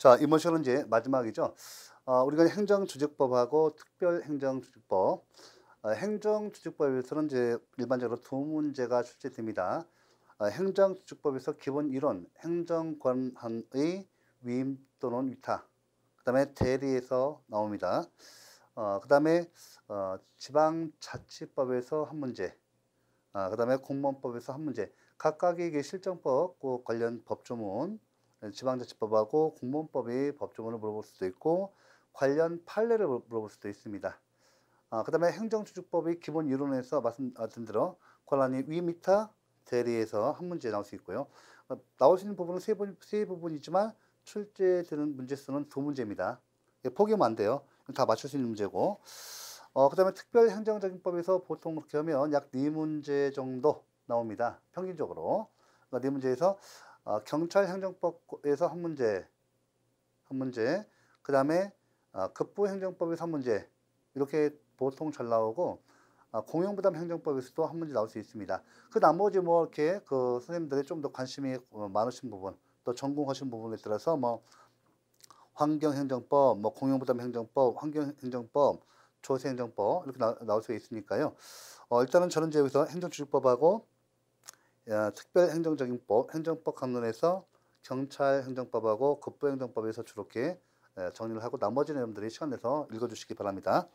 자, 이번 시간은 이제 마지막이죠. 우리가 행정조직법하고 특별행정조직법, 행정조직법에서는 이제 일반적으로 두 문제가 출제됩니다. 행정조직법에서 기본 이론, 행정권한의 위임 또는 위탁, 그 다음에 대리에서 나옵니다. 그 다음에 지방자치법에서 한 문제, 그 다음에 공무원법에서 한 문제, 각각의 이게 실정법 관련 법조문, 지방자치법하고 공무원법의 법조문을 물어볼 수도 있고 관련 판례를 물어볼 수도 있습니다. 그 다음에 행정조직법의 기본 이론에서 말씀드린 대로 권한이 위임위탁, 대리에서 한 문제 나올 수 있고요. 나올 수 있는 부분은 세 부분이지만 출제되는 문제 수는 두 문제입니다. 포기하면 안 돼요. 다 맞출 수 있는 문제고. 그 다음에 특별행정적인법에서 보통 그렇게 하면 약 4문제 정도 나옵니다. 평균적으로. 그러니까 4문제에서 경찰행정법에서 한 문제, 그 다음에 급부행정법에서 한 문제, 이렇게 보통 잘 나오고, 공용부담행정법에서도 한 문제 나올 수 있습니다. 그 나머지 뭐 이렇게 그 선생님들이 좀 더 관심이 많으신 부분, 또 전공하신 부분에 따라서 뭐 환경행정법, 뭐 공용부담행정법, 환경행정법, 조세행정법 이렇게 나올 수 있으니까요. 일단은 저는 이제 여기서 행정조직법하고 특별행정적인법, 행정법 강론에서 경찰행정법하고 급부행정법에서 주로 이렇게 정리를 하고 나머지 내용들이 시간 내서 읽어주시기 바랍니다.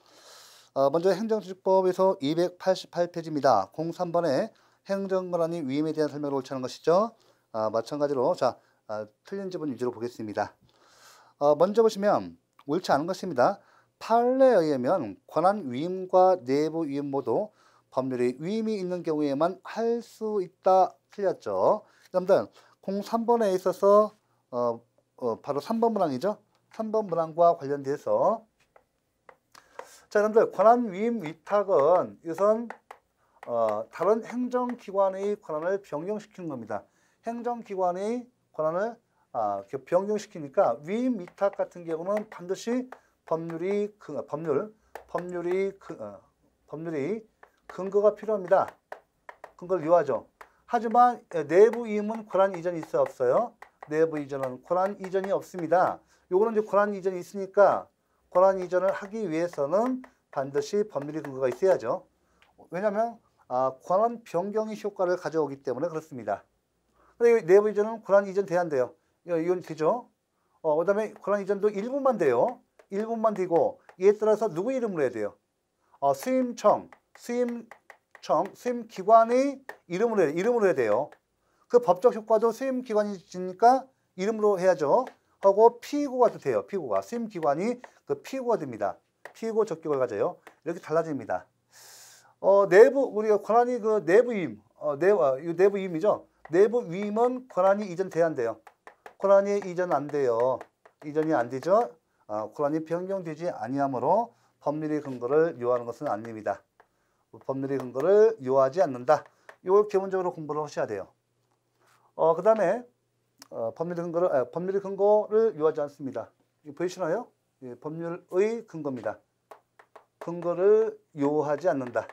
먼저 행정조직법에서 288페이지입니다. 03번에 행정권한이 위임에 대한 설명을 옳지 않은 것이죠. 마찬가지로 틀린 지분 위주로 보겠습니다. 먼저 보시면 옳지 않은 것입니다. 판례에 의하면 권한 위임과 내부 위임 모두 법률이 위임이 있는 경우에만 할 수 있다. 틀렸죠. 여러분들 03번에 있어서 바로 3번 문항이죠. 3번 문항과 관련돼서 자, 여러분들 권한 위임 위탁은 우선 다른 행정기관의 권한을 변경시키는 겁니다. 행정기관의 권한을 변경시키니까 위임 위탁 같은 경우는 반드시 법률이 근거가 필요합니다. 근거를 요하죠. 하지만 내부 위임은 권한 이전이 있어요, 없어요? 내부 이전은 권한 이전이 없습니다. 요거는 이제 권한 이전이 있으니까 권한 이전을 하기 위해서는 반드시 법률의 근거가 있어야죠. 왜냐하면 권한 변경의 효과를 가져오기 때문에 그렇습니다. 근데 내부 이전은 권한 이전 돼야 안 돼요. 이건 되죠. 그 다음에 권한 이전도 일부만 돼요. 일부만 되고 이에 따라서 누구 이름으로 해야 돼요? 수임기관의 이름으로 해야 돼요. 그 법적 효과도 수임기관이니까 이름으로 해야죠. 하고 피고가 돼요. 피고가. 수임기관이 그 피고가 됩니다. 피고 적격을 가져요. 이렇게 달라집니다. 우리가 권한이 그 내부임, 내부임이죠. 내부임은 권한이 이전돼야 안 돼요. 권한이 이전 안 돼요. 이전이 안 되죠. 권한이 변경되지 아니하므로 법률의 근거를 요하는 것은 아닙니다. 법률의 근거를 요하지 않는다. 이걸 기본적으로 공부를 하셔야 돼요. 그 다음에 법률의 근거를 요하지 않습니다. 보이시나요? 예, 법률의 근거입니다. 근거를 요하지 않는다.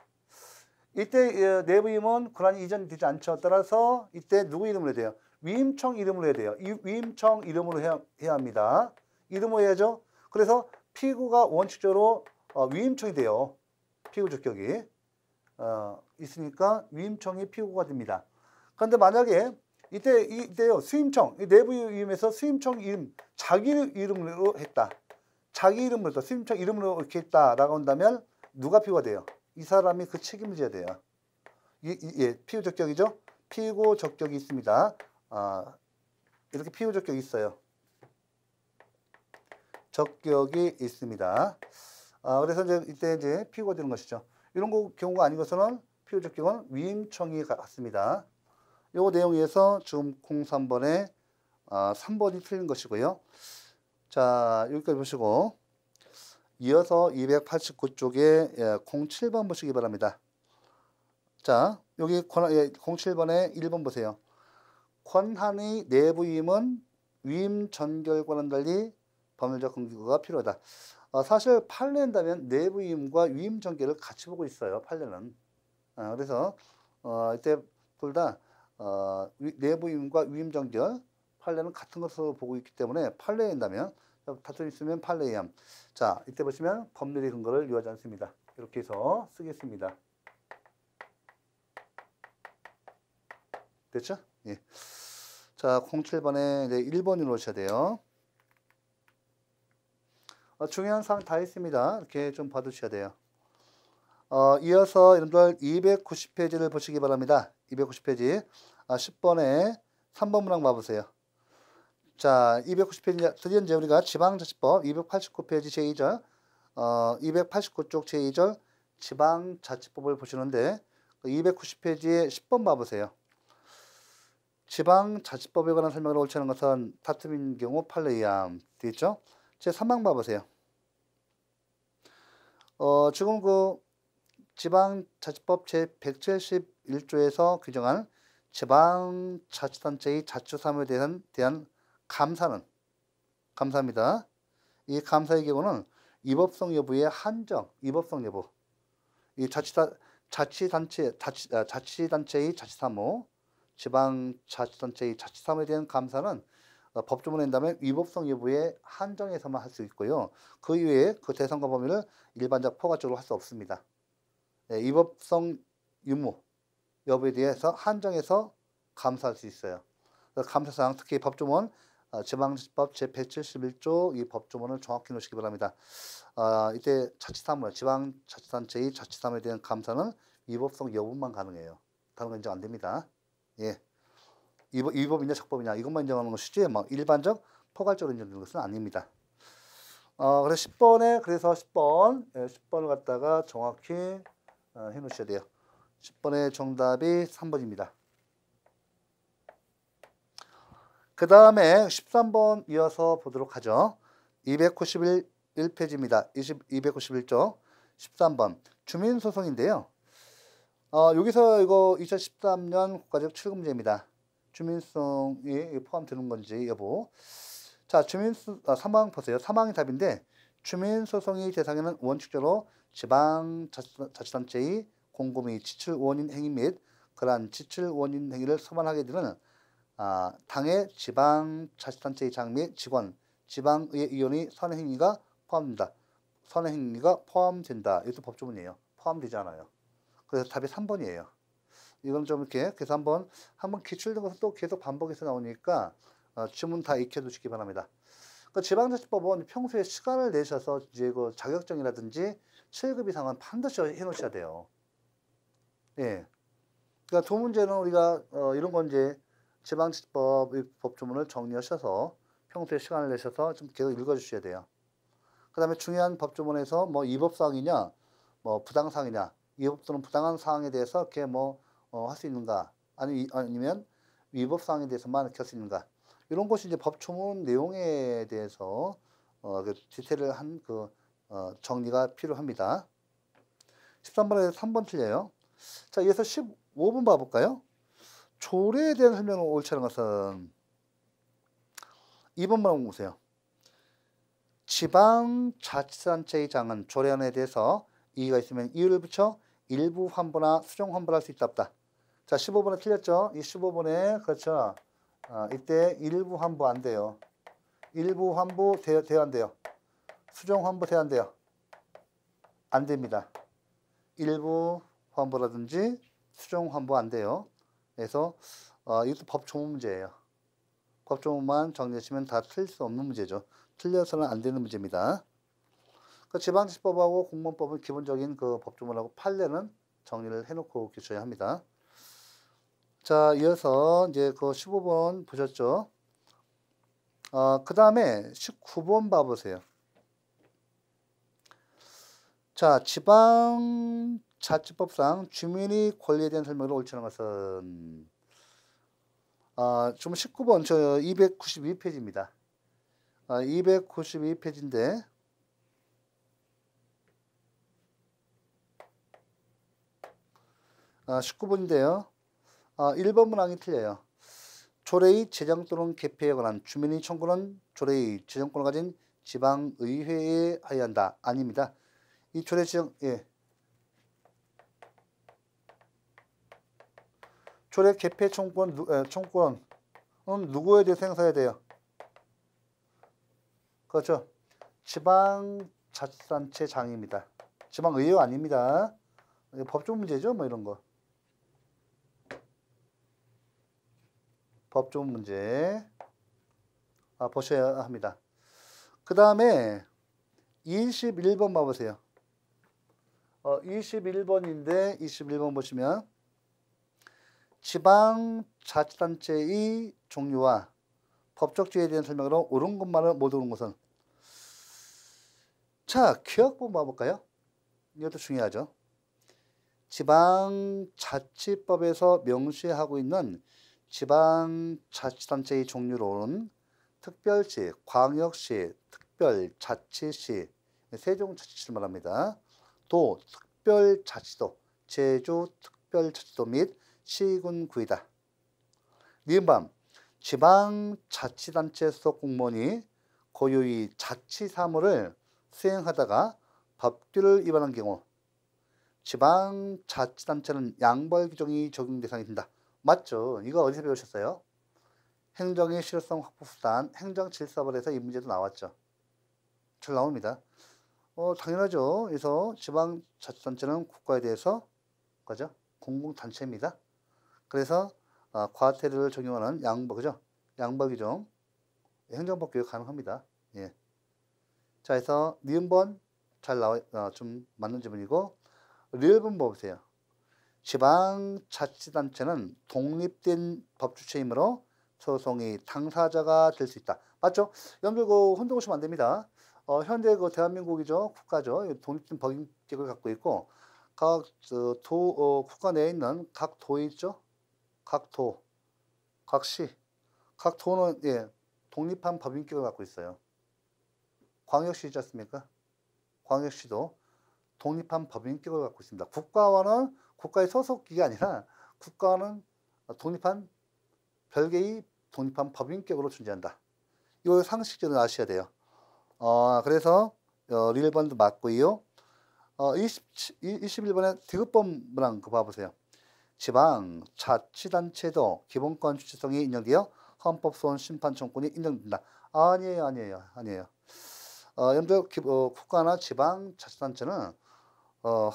이때 내부임은 권한이 이전되지 않죠. 따라서 이때 누구 이름으로 해야 돼요? 위임청 이름으로 해야 돼요. 이 위임청 이름으로 해야 합니다. 이름으로 해야죠. 그래서 피고가 원칙적으로 위임청이 돼요. 피고 적격이 있으니까 위임청이 피고가 됩니다. 그런데 만약에 이때요 수임청 내부 위임에서 수임청 이름 자기 이름으로 했다. 자기 이름으로 수임청 이름으로 이렇게 했다라고 한다면 누가 피고가 돼요? 이 사람이 그 책임을 져야 돼요. 예, 피고 적격이죠. 피고 적격이 있습니다. 이렇게 피고 적격이 있어요. 적격이 있습니다. 그래서 이제 피고가 되는 것이죠. 이런 경우가 아니고서는 피고 적격은 위임청이 같습니다. 요 내용에서 지금 03번에 3번이 틀린 것이고요. 자, 여기까지 보시고 이어서 289쪽에 07번 보시기 바랍니다. 자, 여기 07번에 1번 보세요. 권한의 내부임은 위임 전결과는 달리 법률적 근거가 필요하다. 사실 판례한다면 내부임과 위임 전결을 같이 보고 있어요. 판례는. 그래서 이때 둘 다 내부임과 위임 전결 판례는 같은 것으로 보고 있기 때문에 판례에 한다면 다툼이 있으면 판례에 의함. 자, 이때 보시면 법률의 근거를 요하지 않습니다. 이렇게 해서 쓰겠습니다. 됐죠? 예. 자, 07번에 이제 1번으로 오셔야 돼요. 중요한 사항 다 있습니다. 이렇게 좀 봐두셔야 돼요. 이어서 여러분들 290페이지를 보시기 바랍니다. 290페이지. 10번에 3번 문항 봐보세요. 자, 290페이지, 드디어 이제 우리가 지방자치법 289페이지 제2절, 289쪽 제2절 지방자치법을 보시는데, 290페이지에 10번 봐보세요. 지방자치법에 관한 설명을 옳지 않은 것은 다툼인 경우 판례에 의함 되어 있죠? 제 3항 봐보세요. 지금 그 지방자치법 제171조에서 규정한 지방자치단체의 자치사무에 대한 감사입니다. 이 감사의 경우는 위법성 여부의 한정, 위법성 여부. 이 자치단체의 자치사무, 지방자치단체의 자치사무에 대한 감사는 법조문에 낸다면 위법성 여부의 한정에서만 할 수 있고요. 그 이외에 그 대상과 범위를 일반적 포괄적으로 할 수 없습니다. 위법성 유무 여부에 대해서 한정해서 감사할 수 있어요. 감사사항 특히 법조문 지방자치법 제171조 이 법조문을 정확히 놓으시기 바랍니다. 이때 자치사무, 지방자치단체의 자치사무에 대한 감사는 위법성 여부만 가능해요. 다른 건 인정 안 됩니다. 예. 위법이냐 적법이냐 이것만 인정하는 것이지 뭐 일반적 포괄적으로 인정되는 것은 아닙니다. 그래서 10번에 그래서 10번 10번을 갖다가 정확히 해 놓으셔야 돼요. 10번의 정답이 3번입니다. 그 다음에 13번 이어서 보도록 하죠. 291페이지입니다. 291조 13번 주민소송인데요. 여기서 이거 2013년 국가적 출금제입니다. 주민소송이 포함되는 건지 여부. 자, 사망 보세요. 사망이 답인데 주민소송의 대상에는 원칙적으로 지방자치단체의 공고미 지출 원인 행위 및 그러한 지출 원인 행위를 서반하게 되는 당의 지방자치단체의 장 및 직원, 지방의 의원의 선행행위가 포함된다. 선행행위가 포함된다. 이것도 법조문이에요. 포함되지 않아요. 그래서 답이 3번이에요. 이건 좀 이렇게 그래서 한번 기출된 것은 또 계속 반복해서 나오니까 지문 다 익혀두시기 바랍니다. 그 지방자치법은 평소에 시간을 내셔서 이제 그 자격증이라든지 7급 이상은 반드시 해놓으셔야 돼요. 예. 그러니까 두 문제는 우리가 이런 건 이제 지방자치법 법조문을 정리하셔서 평소에 시간을 내셔서 좀 계속 읽어주셔야 돼요. 그 다음에 중요한 법조문에서 뭐 위법사항이냐, 뭐 부당사항이냐, 위법 또는 부당한 사항에 대해서 이렇게 할 수 있는가, 아니면 위법사항에 대해서만 이렇게 할 수 있는가. 이런 것이 이제 법조문 내용에 대해서 그 디테일을 한 정리가 필요합니다. 13번에서 3번 틀려요. 자, 이어서 15번 봐볼까요? 조례에 대한 설명을 옳지 않은 것은 2번만 보세요. 지방자치단체의 장은 조례안에 대해서 이의가 있으면 이유를 붙여 일부 환부나 수정 환부를 할 수 있다 없다. 자, 15번에 틀렸죠? 이 15번에 그렇죠. 이때 일부 환부 안 돼요. 일부 환부 돼야 안 돼요. 수정 환부 돼야 안 돼요. 안 됩니다. 일부 환부라든지 수정 환부 안 돼요. 그래서 이것도 법조문 문제예요. 법조문만 정리하시면 다 틀릴 수 없는 문제죠. 틀려서는 안 되는 문제입니다. 그 지방자치법하고 공무원법은 기본적인 그 법조문하고 판례는 정리를 해놓고 계셔야 합니다. 자, 이어서 이제 그 15번 보셨죠? 그 다음에 19번 봐보세요. 자, 지방자치법상 주민의 권리에 대한 설명을 옳지 않은 것은 좀 19번 저 292페이지입니다. 292페이지인데 19번인데요. 1번 문항이 틀려요. 조례의 제정 또는 개폐에 관한 주민의 청구는 조례의 제정권을 가진 지방의회에 하여야 한다. 아닙니다. 이 조례 제정, 조례 개폐 청구권 그럼 누구에 대해서 행사해야 돼요? 그렇죠. 지방자치단체장입니다. 지방의회 아닙니다. 법적 문제죠, 뭐 이런 거. 법적 문제 보셔야 합니다. 그 다음에 21번 봐보세요. 21번인데 21번 보시면 지방자치단체의 종류와 법적 지위에 대한 설명으로 옳은 것만을 못 옳은 것은. 자, 기억본 봐볼까요? 이것도 중요하죠. 지방자치법에서 명시하고 있는 지방자치단체의 종류로는 특별시, 광역시, 특별자치시, 세종자치시를 말합니다. 도, 특별자치도, 제주 특별자치도 및 시군구이다. 니은밤, 지방자치단체 소속 공무원이 고유의 자치사무를 수행하다가 법규를 위반한 경우 지방자치단체는 양벌 규정이 적용 대상이 된다. 맞죠? 이거 어디서 배우셨어요? 행정의 실효성 확보 수단 행정질서벌에서 이 문제도 나왔죠. 잘 나옵니다. 당연하죠. 그래서 지방자치단체는 국가에 대해서 그죠? 공공단체입니다. 그래서 과태료를 적용하는 양벌, 그죠? 양벌 규정 행정법 교육 가능합니다. 예. 자, 그래서 니은번 잘 좀 맞는 지문이고 리을번 보세요. 지방자치단체는 독립된 법주체이므로 소송이 당사자가 될 수 있다. 맞죠? 여러분들 그 혼자 오시면 안 됩니다. 현재 그 대한민국이죠. 국가죠. 독립된 법인격을 갖고 있고 각 국가 내에 있는 각 도에 있죠. 각 도, 각 시, 각 도는 예, 독립한 법인격을 갖고 있어요. 광역시 있지 않습니까? 광역시도 독립한 법인격을 갖고 있습니다. 국가와는 국가의 소속기가 아니라 국가는 독립한 별개의 독립한 법인격으로 존재한다. 이거 상식적으로 아셔야 돼요. 그래서 1번도 맞고요. 21번에 디귿번 문항 그거 봐보세요. 지방자치단체도 기본권 주체성이 인정되어 헌법소원 심판 청구권이 인정된다. 아니에요. 여러분들 국가나 지방자치단체는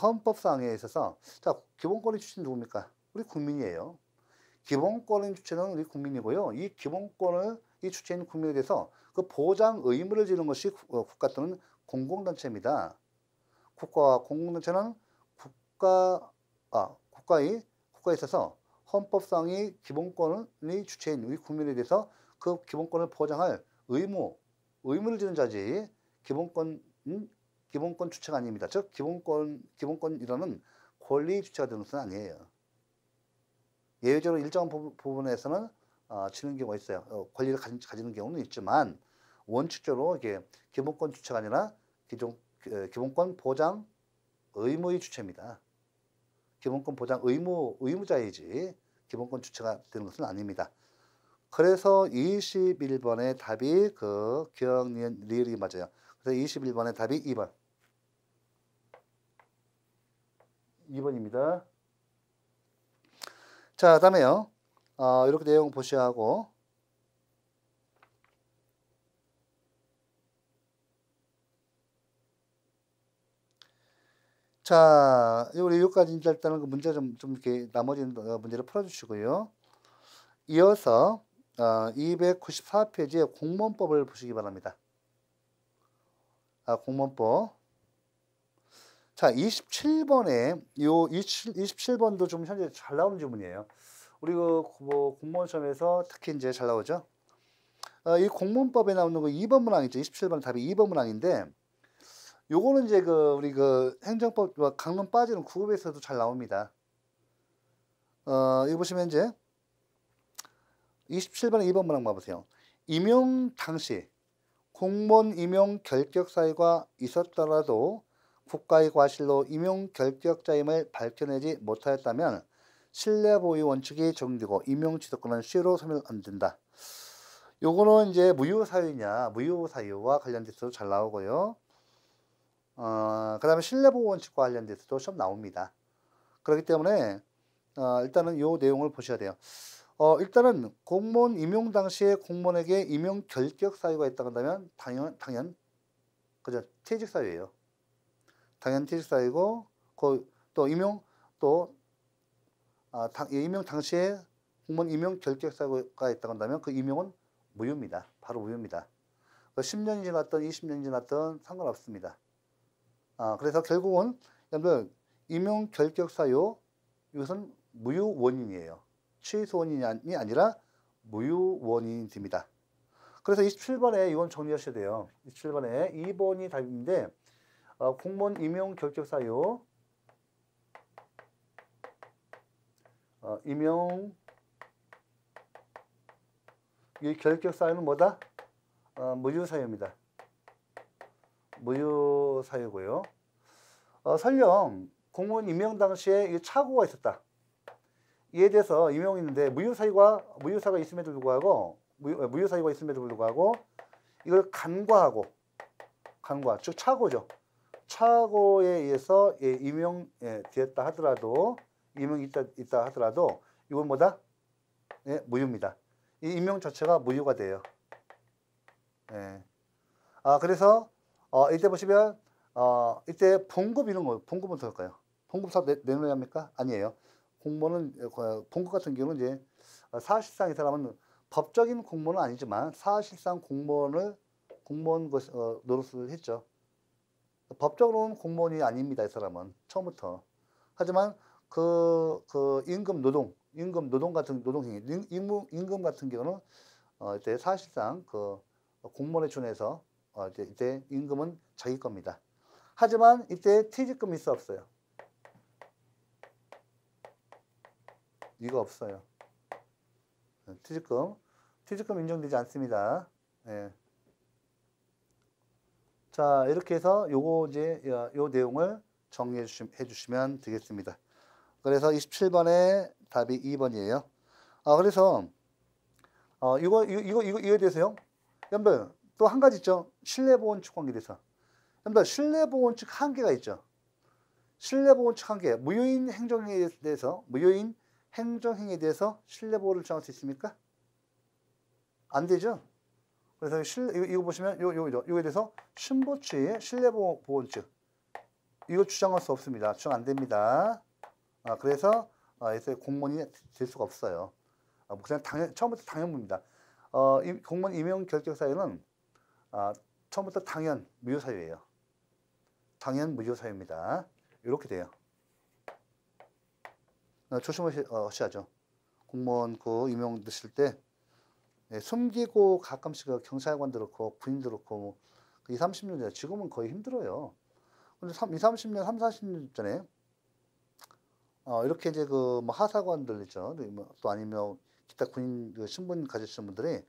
헌법상에 있어서 자 기본권의 주체는 누굽니까? 우리 국민이에요. 기본권의 주체는 우리 국민이고요. 이 기본권을 이 주체인 국민에 대해서 그 보장 의무를 지는 것이 국가 또는 공공단체입니다. 국가와 공공단체는 국가에 있어서 헌법상의 기본권의 주체인 우리 국민에 대해서 그 기본권을 보장할 의무를 지는 자지 기본권 주체가 아닙니다. 즉 기본권이라는 권리 주체가 되는 것은 아니에요. 예외적으로 일정한 부분에서는 지는 경우가 있어요. 권리를 가지는 경우는 있지만 원칙적으로 이게 기본권 주체가 아니라 기본권 보장 의무의 주체입니다. 기본권 보장 의무자이지 기본권 주체가 되는 것은 아닙니다. 그래서 21번의 답이 그 기억, 니은, 리을이 맞아요. 그래서 21번의 답이 2번. 2번입니다. 자, 그 다음에요. 이렇게 내용 보셔야 하고. 자, 우리 여기까지 일단은 그 문제 좀 이렇게 나머지 문제를 풀어주시고요. 이어서 294페이지에 공무원법을 보시기 바랍니다. 공무원법. 자, 27번에 27번도 좀 현재 잘 나오는 질문이에요. 우리 공무원 시험에서 특히 이제 잘 나오죠. 이 공무원법에 나오는 거 2번 문항이죠. 27번 답이 2번 문항인데 요거는 이제 우리 행정법 강론 빠지는 9급에서도 잘 나옵니다. 이거 보시면 이제 27번에 2번 문항 봐보세요. 임용 당시 공무원 임용 결격 사유가 있었더라도 국가의 과실로 임용 결격자임을 밝혀내지 못하였다면 신뢰 보유 원칙이 적용되고 임용 취득권은 시효로 소멸 안 된다. 요거는 이제 무효 사유와 관련돼서도 잘 나오고요. 그 다음에 신뢰 보호 원칙과 관련돼서도 시험 나옵니다. 그렇기 때문에 일단은 요 내용을 보셔야 돼요. 일단은 공무원 임용 당시에 공무원에게 임용 결격 사유가 있다고 한다면 당연 그죠? 퇴직 사유예요. 당연 퇴직 사유고 또 임용 또 임용 당시에 공무원 임용 결격 사유가 있다고 한다면 그 임용은 무효입니다. 바로 무효입니다. 10년이 지났든 20년이 지났든 상관없습니다. 그래서 결국은 여러분들 임용 결격 사유 이것은 무효 원인이에요. 취소 원인이 아니라 무효 원인이 됩니다. 그래서 27번에 이건 정리하셔야 돼요. 27번에 2번이 답인데 공무원 임용 결격 사유 임용 이 결격 사유는 뭐다? 무효 사유입니다. 무효 사유고요. 설령 공무원 임용 당시에 착오가 있었다. 이에 대해서 임용이 있는데 무효 사유가 있음에도 불구하고 이걸 간과하고 즉 착오죠. 착오에 의해서 임용 되었다 하더라도 임용이 있다 하더라도 이건 뭐다? 무효입니다. 이 임용 자체가 무효가 돼요. 그래서 이때 보시면 이때 봉급 이런 거 봉급은 어떨까요? 봉급 사업 내놓아야 합니까? 아니에요. 공무원은 봉급 같은 경우는 이제 사실상 이 사람은 법적인 공무원은 아니지만 사실상 공무원 노릇을 했죠. 법적으로는 공무원이 아닙니다. 이 사람은 처음부터. 하지만 그 임금 노동 같은 노동행위 임금 같은 경우는 이때 사실상 그 공무원에 준해서 이때 임금은 자기 겁니다. 하지만 이때 퇴직금이 있어 없어요? 이거 없어요. 퇴직금 인정되지 않습니다. 자, 이렇게 해서 요 내용을 정리해 주시면 되겠습니다. 그래서 27번에 답이 2번이에요. 그래서 이거에 대해서요. 여러분들 또 한 가지 있죠. 신뢰보원칙 관계에 대해서. 여러분들 신뢰보원칙 한계가 있죠. 신뢰보원칙 한계. 무효인 행정행위에 대해서 신뢰보호를 주장할 수 있습니까? 안 되죠. 그래서 이거 보시면 요에 대해서 신보추의 신뢰보원칙 이거 주장할 수 없습니다. 주장 안 됩니다. 그래서 공무원이 될 수가 없어요. 그냥 처음부터 당연무입니다. 공무원 임용 결격 사유는 처음부터 당연 무효 사유예요. 당연 무효 사유입니다. 이렇게 돼요. 조심하셔야죠. 공무원 임용 드실 때 숨기고 가끔씩 경찰관도 그렇고 군인도 그렇고 20, 30년 전에 지금은 거의 힘들어요. 근데 20, 30년, 40년 전에 이렇게 이제 뭐 하사관들 있죠. 또 아니면 기타 군인 신분 가지신 분들이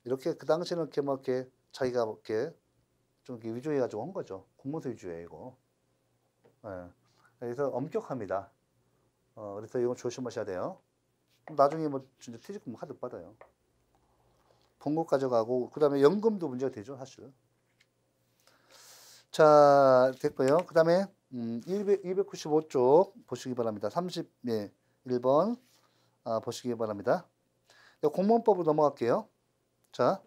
이렇게 그 당시에는 이렇게 자기가 이렇게 좀 위조해가지고 한 거죠. 공무서 위조예요, 이거. 그래서 엄격합니다. 그래서 이건 조심하셔야 돼요. 나중에 뭐 진짜 퇴직금 하도 받아요. 봉급 가져가고 그 다음에 연금도 문제가 되죠, 사실. 자, 됐고요. 그 다음에 295쪽 보시기 바랍니다. 1번 보시기 바랍니다. 공무원법으로 넘어갈게요. 자,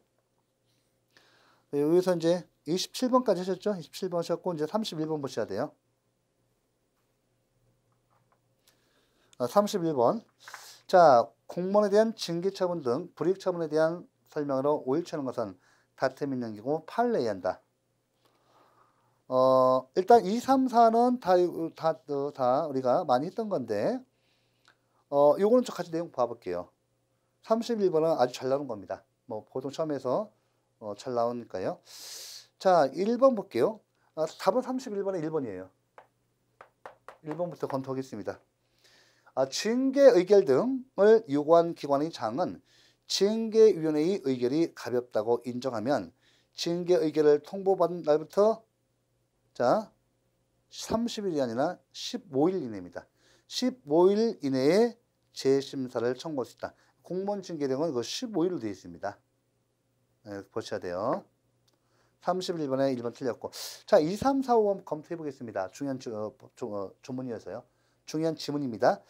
여기서 이제 27번까지 하셨죠? 27번 하셨고 이제 31번 보셔야 돼요. 31번. 자, 공무원에 대한 징계처분 등 불이익처분에 대한 설명으로 옳지 않은 것은 다툼 있는 경우 판례해야 한다. 일단 2, 3, 4는 다 우리가 많이 했던 건데, 요거는 좀 같이 내용 봐볼게요. 31번은 아주 잘 나온 겁니다. 뭐, 보통 처음에서 잘 나오니까요. 자, 1번 볼게요. 답은 31번에 1번이에요. 1번부터 검토하겠습니다. 징계 의결 등을 요구한 기관의 장은 징계위원회의 의결이 가볍다고 인정하면 징계 의결을 통보받은 날부터 자 30일이 아니라 15일 이내입니다. 15일 이내에 재심사를 청구할 수 있다. 공무원 징계 등은 그 15일로 되어 있습니다. 보셔야 돼요. 31번에 1번 틀렸고. 자, 2, 3, 4, 5번 검토해 보겠습니다. 중요한 조문이어서요. 중요한 지문입니다.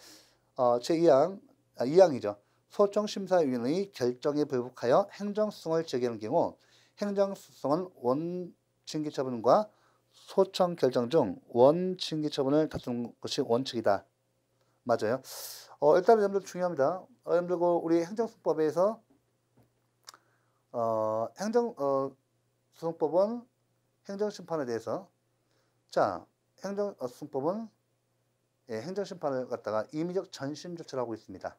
제 2항이죠. 소청심사위원회의 결정에 불복하여 행정소송을 제기하는 경우 행정소송은 원징계처분과 소청 결정 중 원징계처분을 다투는 것이 원칙이다. 맞아요. 일단 여러분들 중요합니다. 여러분들 우리 행정소송법에서 행정소송법은 행정심판에 대해서 자 행정소송법은 행정심판을 갖다가 임의적 전심 조치를 하고 있습니다.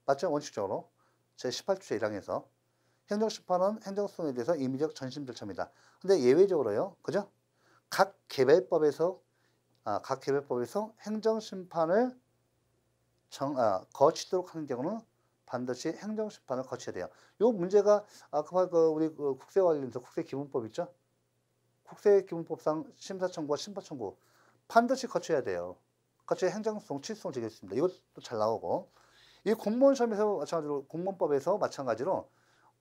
맞죠? 원칙적으로 제18조 1항에서 행정심판은 행정소송에 대해서 임의적 전심 절차입니다. 근데 예외적으로요, 그죠? 각 개별법에서 행정심판을 거치도록 하는 경우는 반드시 행정심판을 거쳐야 돼요. 요 문제가 아까 우리 국세와 관련해서 국세기본법 있죠? 국세기본법상 심사청구와 심판청구 반드시 거쳐야 돼요. 거쳐야 행정소송, 취소송을 제기했습니다. 이것도 잘 나오고 이 공무원 시험에서 마찬가지로 공무원법에서 마찬가지로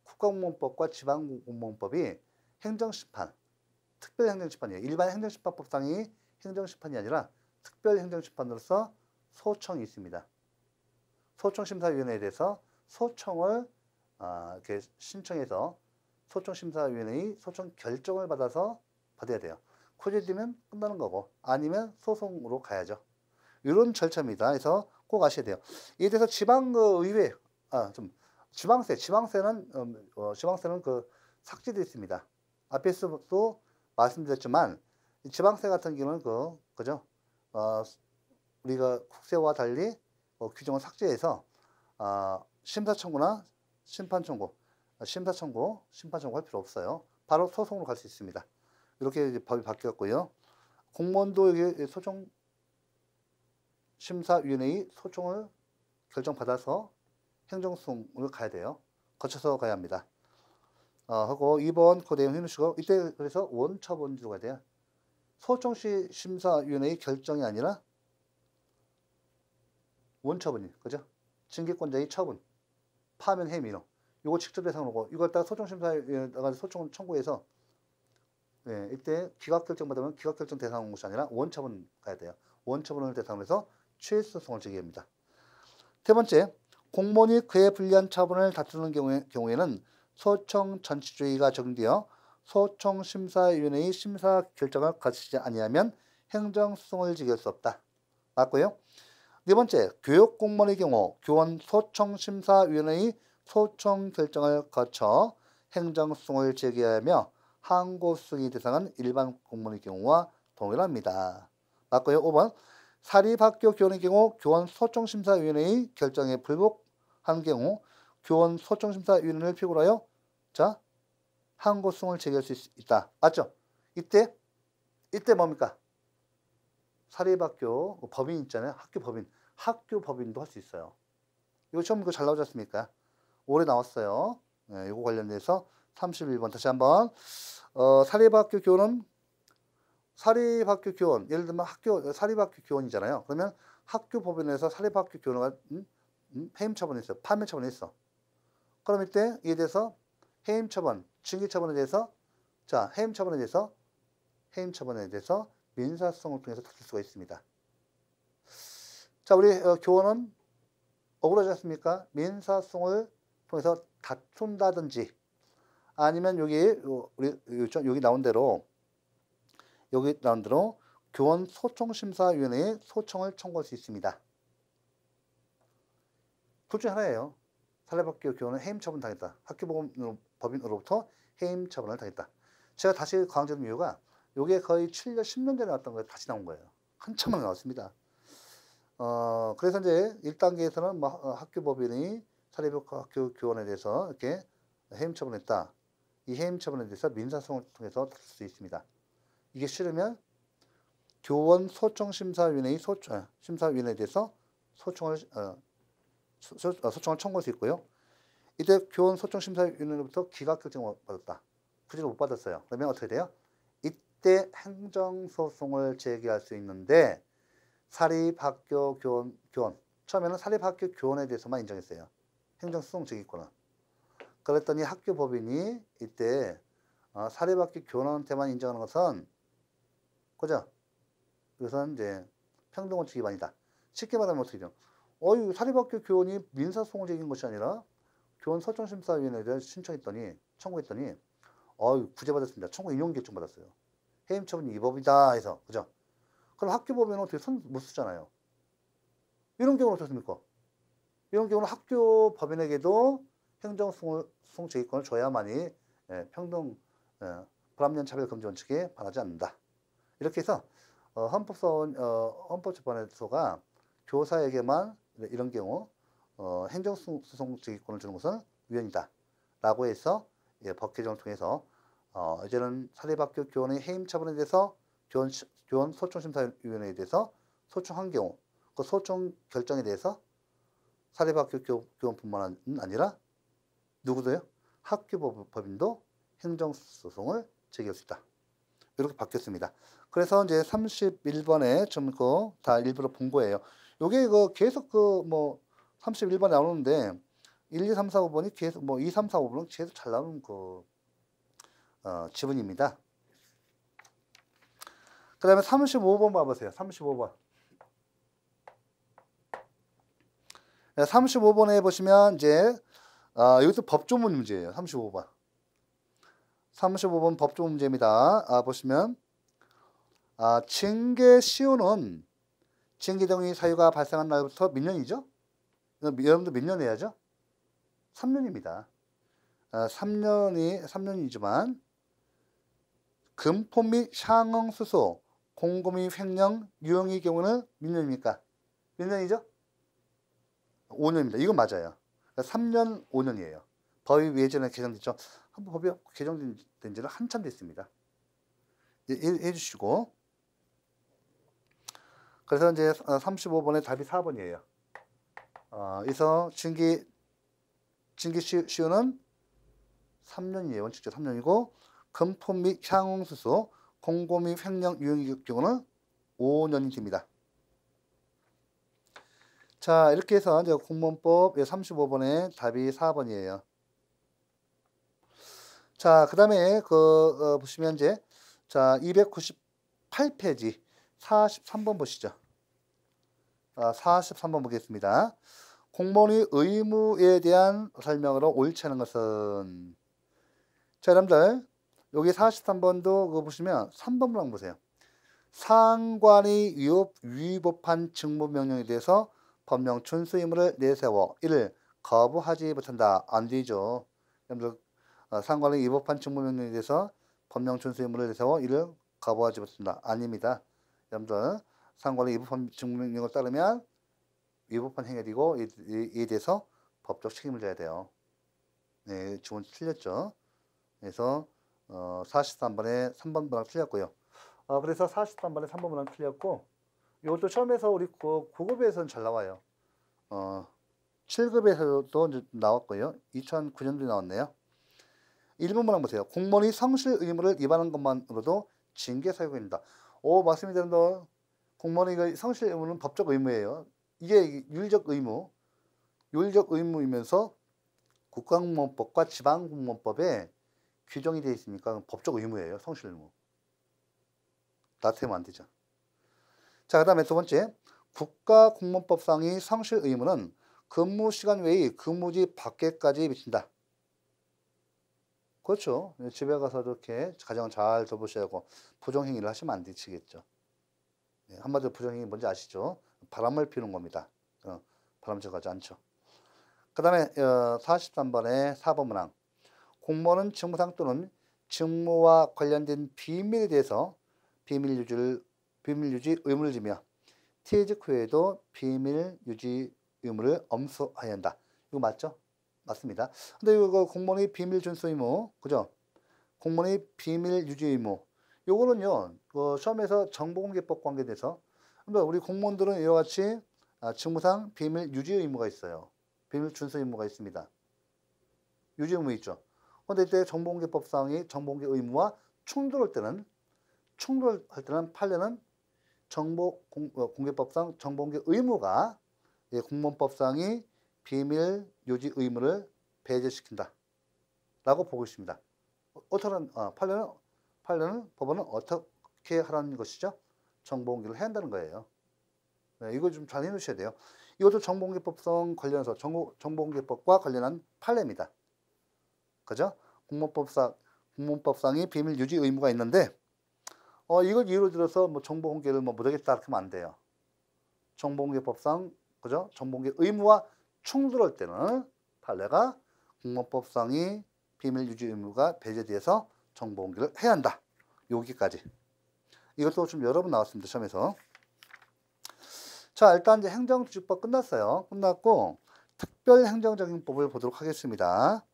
국가공무원법과 지방공무원법이 행정심판, 특별행정심판이에요. 일반 행정심판법상이 행정심판이 아니라 특별행정심판으로서 소청이 있습니다. 소청심사위원회에 대해서 소청을 이렇게 신청해서 소청심사위원회의 소청 결정을 받아야 돼요. 코제되면 끝나는 거고 아니면 소송으로 가야죠. 이런 절차입니다. 그래서 꼭 아셔야 돼요. 이에 대해서 지방의회, 지방세는 그 삭제되어 있습니다. 앞에서도 말씀드렸지만 지방세 같은 경우는 그죠? 우리가 국세와 달리 규정을 삭제해서 심사청구나 심판청구 할 필요 없어요. 바로 소송으로 갈 수 있습니다. 이렇게 이제 법이 바뀌었고요. 공무원도 여기 심사위원회의 소청을 결정받아서 행정소송을 가야 돼요. 거쳐서 가야 합니다. 하고 2번 그 내용 해놓으시고 이때 그래서 원처분으로 가야 돼요. 소청시 심사위원회의 결정이 아니라 원처분이 그죠? 징계권자의 처분, 파면, 해임 이런 요거 직접 대상으로 이걸 따라 소청심사위원회가 소청을 청구해서 이때 기각결정 받으면 기각결정 대상 온 것이 아니라 원처분 가야 돼요. 원처분을 대상으로 해서 취소송을 제기합니다. 세 번째, 공무원이 그에 불리한 처분을 다투는 경우에는 소청 전치주의가 적용되어 소청심사위원회의 심사 결정을 거치지 아니하면 행정소송을 제기할 수 없다. 맞고요. 네 번째, 교육공무원의 경우 교원 소청심사위원회의 소청 결정을 거쳐 행정소송을 제기하며 항고수의 대상은 일반 공무원의 경우와 동일합니다. 맞고요. 5번, 사립학교 교원의 경우 교원 소청심사위원회의 결정에 불복한 경우 교원 소청심사위원회를 필요로 하여 항고소송을 제기할 수 있다. 맞죠? 이때 뭡니까? 사립학교 법인 있잖아요. 학교 법인도 할 수 있어요. 이거 처음 잘 나오지 않습니까? 올해 나왔어요. 이거 관련돼서 31번 다시 한번 사립학교 교원은 사립학교 교원 예를 들면 사립학교 교원이잖아요. 그러면 학교 법인에서 사립학교 교원을 해임 처분했어요. 파면 처분했어. 그럼 이때 이에 대해서 해임 처분, 징계 처분에 대해서 해임 처분에 대해서 민사소송을 통해서 다툴 수가 있습니다. 자, 우리 교원은 억울하지 않습니까? 민사소송을 통해서 다툰다든지 아니면 여기 나온 대로 교원 소청심사위원회에 소청을 청구할 수 있습니다. 둘 중 하나예요. 사립학교 교원은 해임 처분 당했다. 학교 법인으로부터 해임 처분을 당했다. 제가 다시 강조하는 이유가 이게 거의 7년, 10년 전에 나왔던 거예요. 다시 나온 거예요. 한참 만에 나왔습니다. 그래서 이제 1단계에서는 학교 법인이 사립학교 교원에 대해서 이렇게 해임 처분했다. 이 해임 처분에 대해서 민사소송을 통해서 다툴 수 있습니다. 이게 싫으면 교원 소청심사위원회의 심사위원회에 대해서 소청을 청구할 수 있고요. 이때 교원 소청심사위원회로부터 기각결정을 받았다. 굳이 못 받았어요. 그러면 어떻게 돼요? 이때 행정소송을 제기할 수 있는데 사립학교 교원 처음에는 사립학교 교원에 대해서만 인정했어요. 행정소송 제기권은. 그랬더니 학교 법인이 이때 사립학교 교원한테만 인정하는 것은 그죠? 이것은 이제 평등원칙 위반이다. 쉽게 말하면 어떻게 돼요? 사립학교 교원이 민사소송을 제기한 것이 아니라 교원 설정심사위원회에 청구했더니 구제받았습니다. 청구 인용 결정 받았어요. 해임 처분이 이 법이다 해서. 그죠? 그럼 학교법에는 어떻게 손 못 쓰잖아요. 이런 경우는 어떻습니까? 이런 경우는 학교 법인에게도 행정소송 제기권을 줘야만이 평등 불합리한 차별 금지 원칙에 반하지 않는다. 이렇게 해서 헌법재판소가 교사에게만 이런 경우 행정소송 제기권을 주는 것은 위헌이다. 라고 해서 법 개정을 통해서 이제는 사립학교 교원의 해임 처분에 대해서 교원 소총심사위원회에 대해서 소총한 경우 그 소총 결정에 대해서 사립학교 교원뿐만 아니라 누구도요? 학교법인도 행정소송을 제기할 수 있다. 이렇게 바뀌었습니다. 그래서 이제 31번에 좀 다 일부러 본 거예요. 요게 계속 31번 나오는데 1, 2, 3, 4, 5번이 계속 2, 3, 4, 5번은 계속 잘 나오는 지분입니다. 그 다음에 35번 봐보세요. 35번. 35번에 보시면 이제 이것도 법조문 문제예요. 35번. 35번 법조문 문제입니다. 보시면 징계 시효는 징계 동의 사유가 발생한 날부터 몇 년이죠? 여러분들 몇 년 해야죠? 3년입니다. 3년이지만 금품 및 상응 수수, 공고 및 횡령, 유형의 경우는 몇 년입니까? 몇 년이죠? 5년입니다. 이건 맞아요. 3년, 5년이에요. 법이 예전에 개정됐죠. 법이 개정된 지는 한참 됐습니다. 해주시고. 그래서 이제 35번의 답이 4번이에요. 그래서 징계 시효는 3년이에요. 원칙적 3년이고, 금품 및 향응수수, 공고 및 횡령, 유형의 경우는 5년이 됩니다. 자, 이렇게 해서 이제 공무원법 35번의 답이 4번이에요. 자, 그 다음에 보시면 이제 298페이지 43번 보시죠. 43번 보겠습니다. 공무원의 의무에 대한 설명으로 옳지 않은 것은, 자, 여러분들 여기 43번도 보시면 3번만 한번 보세요. 상관이 위법한 직무명령에 대해서 법령 준수 의무를 내세워 이를 거부하지 못한다. 안 되죠. 여러분들 상관이 위법한 직무명령에 대해서 법령 준수 의무를 내세워 이를 거부하지 못한다. 아닙니다. 여러분들 상관이 위법한 직무명령을 따르면 위법한 행위이고 이에 대해서 법적 책임을 져야 돼요. 네, 지금 틀렸죠. 그래서 43번에 3번 문항 틀렸고요. 그래서 43번에 3번 문항 틀렸고, 이것도 처음에서 우리 9급에서는 잘 나와요. 7급에서도 나왔고요. 2009년도에 나왔네요. 1번 문항 보세요. 공무원이 성실 의무를 위반한 것만으로도 징계 사유가 있다. 맞습니다. 공무원이 성실 의무는 법적 의무예요. 이게 율적 의무이면서 국가공무원법과 지방공무원법에 규정이 되어 있으니까 법적 의무예요. 성실 의무. 나태하면 안 되죠. 자, 그 다음에 두 번째, 국가공무원법상의 성실 의무는 근무시간 외의 근무지 밖에까지 미친다. 그렇죠. 집에 가서 이렇게 가정 잘 돌보셔야 하고 부정행위를 하시면 안 되시겠죠. 한마디로 부정행위 뭔지 아시죠? 바람을 피우는 겁니다. 바람직하지 않죠. 그 다음에 43번에 4번 문항. 공무원은 직무상 또는 직무와 관련된 비밀에 대해서 비밀 유지 의무를 지며 퇴직 후에도 비밀 유지 의무를 엄수해야 한다. 이거 맞죠? 맞습니다. 근데 이거 공무원의 비밀 준수 의무, 그죠? 공무원의 비밀 유지 의무. 요거는요, 시험에서 정보공개법 관계돼서, 그러니까 우리 공무원들은 이와 같이 직무상 비밀 유지 의무가 있어요. 비밀 준수 의무가 있습니다. 유지 의무 있죠. 그런데 이때 정보공개법상의 정보공개 의무와 충돌할 때는 판례는 정보공개법상 정보공개 의무가 공무원법상의 비밀 유지 의무를 배제시킨다. 라고 보고 있습니다. 판례는 법원은 어떻게 하라는 것이죠? 정보공개를 해야 한다는 거예요. 이거 좀 잘 해놓으셔야 돼요. 이것도 정보공개법성 관련해서 정보공개법과 관련한 판례입니다. 그죠? 공무원법상이 비밀 유지 의무가 있는데 이걸 이유로 들어서 뭐 정보 공개를 뭐 못하겠다 이렇게 하면 안 돼요. 정보공개법상 그죠? 정보공개 의무와 충돌할 때는 판례가 공무원법상이 비밀 유지 의무가 배제돼서 정보 공개를 해야 한다. 여기까지. 이것도 좀 여러 번 나왔습니다. 시험에서. 자, 일단 이제 행정투지법 끝났어요. 끝났고 특별행정적용법을 보도록 하겠습니다.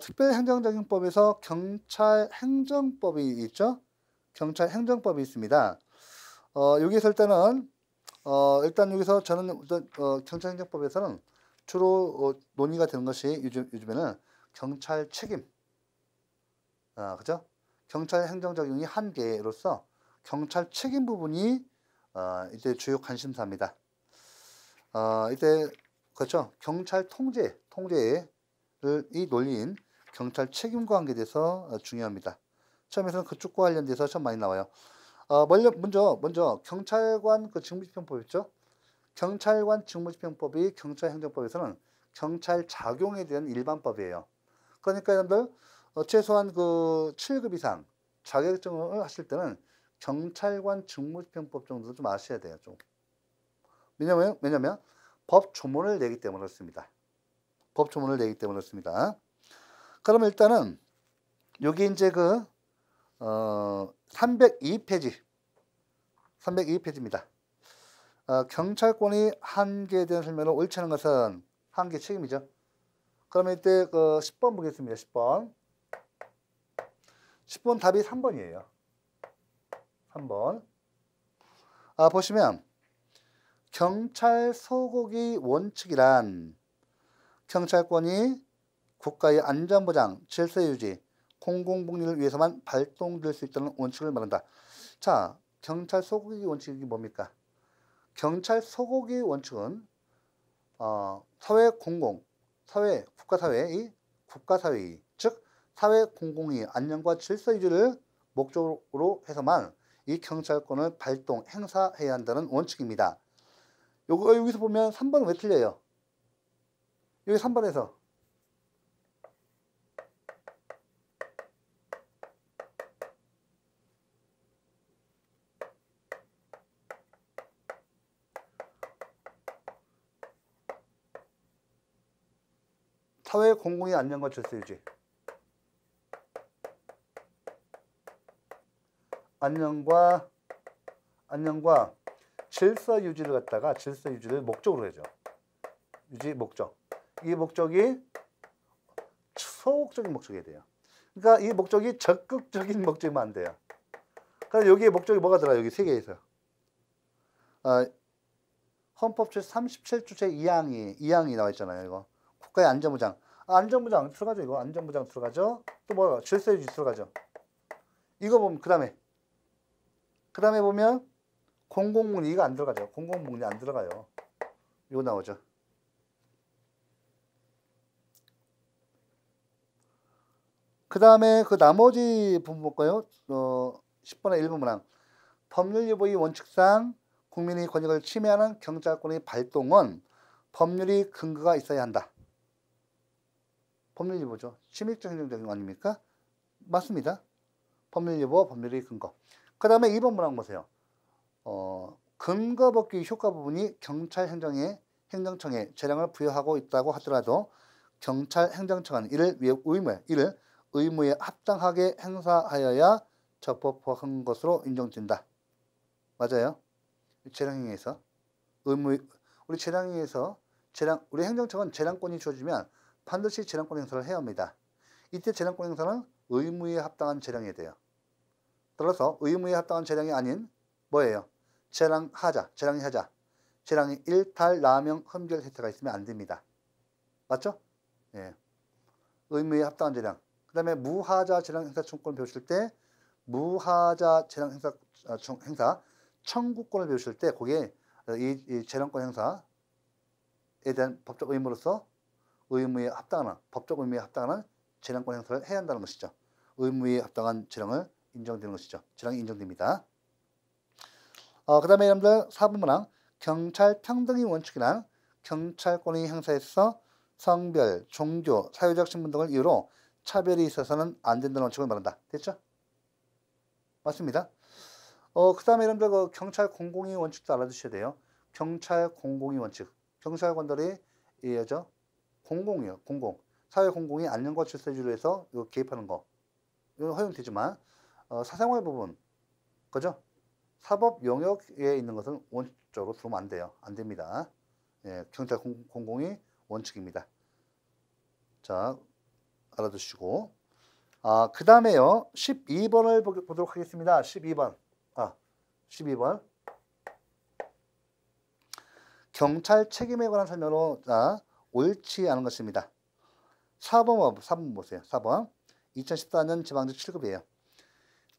특별행정적용법에서 경찰행정법이 있죠. 경찰행정법이 있습니다. 여기서 일단은 일단 여기서 저는 경찰행정법에서는 주로 논의가 되는 것이 요즘에는 경찰 책임, 그죠? 경찰 행정 적용이 한 개로서 경찰 책임 부분이 이때 주요 관심사입니다. 이때 그렇죠? 경찰 통제의 논리인 경찰 책임과 관계돼서 중요합니다. 시험에서는 그쪽과 관련돼서 참 많이 나와요. 먼저 경찰관 그 직무집행법 있죠? 경찰관 직무집행법이 경찰행정법에서는 경찰 작용에 대한 일반법이에요. 그러니까 여러분들 최소한 그 7급 이상 자격증을 하실 때는 경찰관 직무집행법 정도 좀 아셔야 돼요. 좀. 왜냐면 법 조문을 내기 때문에 그렇습니다. 법 조문을 내기 때문에 그렇습니다. 그러면 일단은 여기 이제 302페이지입니다. 경찰권이 한계에 대한 설명을 옳지 않은 것은 한계 책임이죠. 그러면 이때 10번 보겠습니다. 10번 답이 3번이에요. 3번. 보시면 경찰 소고기 원칙이란 경찰권이 국가의 안전보장, 질서유지, 공공복리를 위해서만 발동될 수 있다는 원칙을 말한다. 자, 경찰 소고기 원칙이 뭡니까? 경찰 소고기 원칙은 국가사회의 즉 사회 공공의 안녕과 질서 유지를 목적으로 해서만 이 경찰권을 발동 행사해야 한다는 원칙입니다. 여기서 보면 3번은 왜 틀려요? 여기 3번에서 사회 공공의 안녕과 질서 유지. 안녕과 질서 유지를 목적으로 해죠. 유지 목적. 이 목적이 소극적인 목적이 돼요. 그러니까 이 목적이 적극적인 목적이면 안 돼요. 그래서 여기에 목적이 뭐가 들어요? 여기 세 개에서. 헌법 제37조 제2항이 나와 있잖아요. 이거. 국가의 안전보장. 안전보장 들어가죠. 이거 안전보장 들어가죠. 또 뭐야? 질서유지 들어가죠. 이거 보면 그 다음에 보면 공공복리 이거 안 들어가죠. 공공복리 안 들어가요. 이거 나오죠. 그 다음에 그 나머지 부분 볼까요? 10번의 1번 문항. 법률유보의 원칙상 국민의 권익을 침해하는 경찰권의 발동은 법률이 근거가 있어야 한다. 법률유보죠. 침입적 행정적인 아닙니까? 맞습니다. 법률유보, 법률의 근거. 그 다음에 2번 문항 보세요. 근거 법규 효과 부분이 경찰행정청에 재량을 부여하고 있다고 하더라도 경찰행정청은 이를 의무에 합당하게 행사하여야 적법한 것으로 인정된다. 맞아요. 재량행위에서 우리 행정청은 재량권이 주어지면 반드시 재량권 행사를 해야 합니다. 이때 재량권 행사는 의무에 합당한 재량이 돼요. 따라서 의무에 합당한 재량이 아닌 뭐예요? 재량이 일탈, 남용, 흠결 혜택가 있으면 안 됩니다. 맞죠? 예. 의무에 합당한 재량. 그 다음에 무하자 재량 행사 청구권을 배우실 때 무하자 재량 행사 청구권을 배우실 때 거기에 이 재량권 행사에 대한 법적 의무로서 법적 의무에 합당하는 재량권 행사를 해야 한다는 것이죠. 의무에 합당한 재량을 인정되는 것이죠. 재량이 인정됩니다. 그 다음에 여러분들 4번 문항. 경찰 평등의 원칙이란 경찰권의 행사에서 성별, 종교, 사회적 신분 등을 이유로 차별이 있어서는 안 된다는 원칙을 말한다. 됐죠? 맞습니다. 그 다음에 여러분들 그 경찰 공공의 원칙도 알아두셔야 돼요. 경찰 공공의 원칙. 경찰관들이 이죠 공공이요. 공공. 사회 공공의 안녕과 질서 유지를 해서 개입하는 거. 이건 허용되지만 사생활 부분, 그죠? 사법 영역에 있는 것은 원칙적으로 들어오면 안 돼요. 안 됩니다. 예, 경찰 공공의 원칙입니다. 자, 알아두시고. 그 다음에요. 12번을 보도록 하겠습니다. 12번. 12번. 경찰 책임에 관한 설명으로 옳지 않은 것입니다. 4번 보세요. 4번. 2014년 지방직 7급이에요.